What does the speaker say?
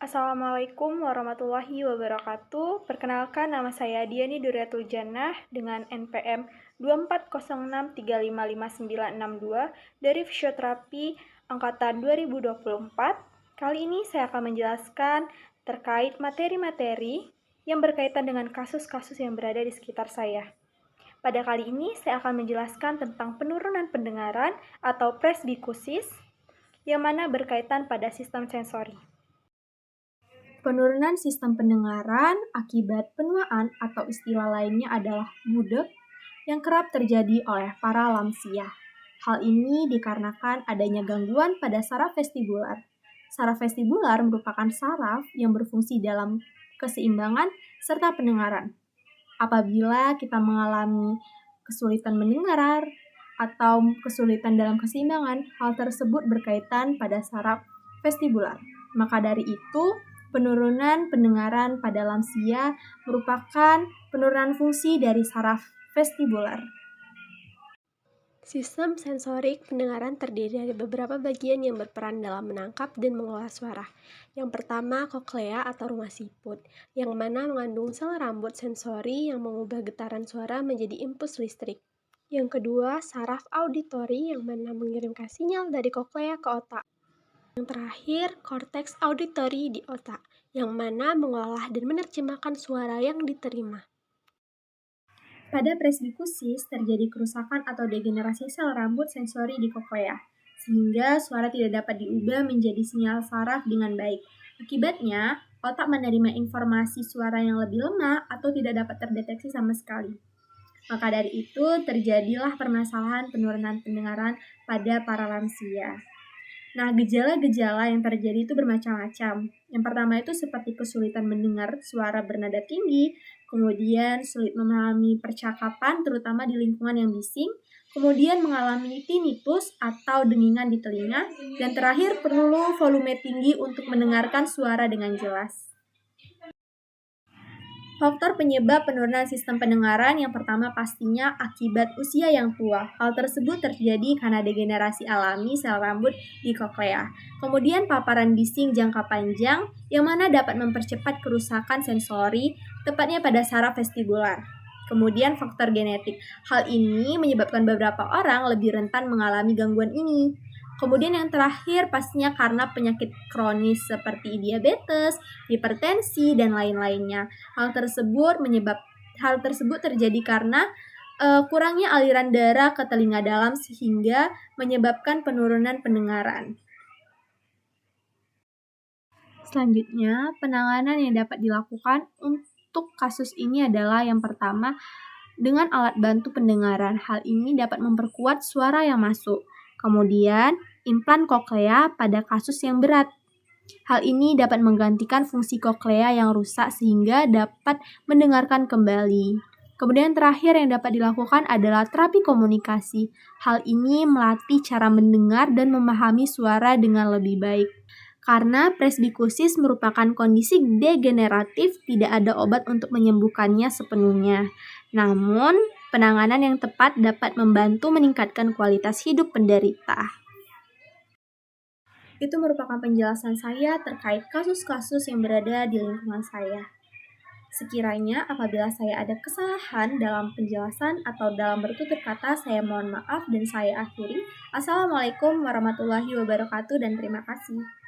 Assalamualaikum warahmatullahi wabarakatuh. Perkenalkan, nama saya Diani Duriatul Jannah dengan NPM 2406355962 dari Fisioterapi Angkatan 2024. Kali ini saya akan menjelaskan terkait materi-materi yang berkaitan dengan kasus-kasus yang berada di sekitar saya. Pada kali ini saya akan menjelaskan tentang penurunan pendengaran atau presbikusis yang mana berkaitan pada sistem sensori. Penurunan sistem pendengaran akibat penuaan atau istilah lainnya adalah budek yang kerap terjadi oleh para lansia. Hal ini dikarenakan adanya gangguan pada saraf vestibular. Saraf vestibular merupakan saraf yang berfungsi dalam keseimbangan serta pendengaran. Apabila kita mengalami kesulitan mendengar atau kesulitan dalam keseimbangan, hal tersebut berkaitan pada saraf vestibular. Maka dari itu, penurunan pendengaran pada lansia merupakan penurunan fungsi dari saraf vestibular. Sistem sensorik pendengaran terdiri dari beberapa bagian yang berperan dalam menangkap dan mengolah suara. Yang pertama, koklea atau rumah siput, yang mana mengandung sel rambut sensori yang mengubah getaran suara menjadi impuls listrik. Yang kedua, saraf auditori yang mana mengirimkan sinyal dari koklea ke otak. Yang terakhir, korteks auditori di otak, yang mana mengolah dan menerjemahkan suara yang diterima. Pada presbikusis terjadi kerusakan atau degenerasi sel rambut sensori di koklea, sehingga suara tidak dapat diubah menjadi sinyal saraf dengan baik. Akibatnya, otak menerima informasi suara yang lebih lemah atau tidak dapat terdeteksi sama sekali. Maka dari itu, terjadilah permasalahan penurunan pendengaran pada para lansia. Nah, gejala-gejala yang terjadi itu bermacam-macam. Yang pertama itu seperti kesulitan mendengar suara bernada tinggi, kemudian sulit memahami percakapan terutama di lingkungan yang bising, kemudian mengalami tinnitus atau dengingan di telinga, dan terakhir perlu volume tinggi untuk mendengarkan suara dengan jelas. Faktor penyebab penurunan sistem pendengaran yang pertama pastinya akibat usia yang tua. Hal tersebut terjadi karena degenerasi alami sel rambut di koklea. Kemudian paparan bising jangka panjang yang mana dapat mempercepat kerusakan sensori, tepatnya pada saraf vestibular. Kemudian faktor genetik. Hal ini menyebabkan beberapa orang lebih rentan mengalami gangguan ini. Kemudian yang terakhir pastinya karena penyakit kronis seperti diabetes, hipertensi, dan lain-lainnya. Hal tersebut terjadi karena kurangnya aliran darah ke telinga dalam sehingga menyebabkan penurunan pendengaran. Selanjutnya, penanganan yang dapat dilakukan untuk kasus ini adalah yang pertama, dengan alat bantu pendengaran. Hal ini dapat memperkuat suara yang masuk. Kemudian, implan koklea pada kasus yang berat. Hal ini dapat menggantikan fungsi koklea yang rusak sehingga dapat mendengarkan kembali. Kemudian terakhir yang dapat dilakukan adalah terapi komunikasi. Hal ini melatih cara mendengar dan memahami suara dengan lebih baik. Karena presbikusis merupakan kondisi degeneratif, tidak ada obat untuk menyembuhkannya sepenuhnya. Namun, penanganan yang tepat dapat membantu meningkatkan kualitas hidup penderita. Itu merupakan penjelasan saya terkait kasus-kasus yang berada di lingkungan saya. Sekiranya apabila saya ada kesalahan dalam penjelasan atau dalam bertutur kata, saya mohon maaf dan saya akhiri. Assalamualaikum warahmatullahi wabarakatuh dan terima kasih.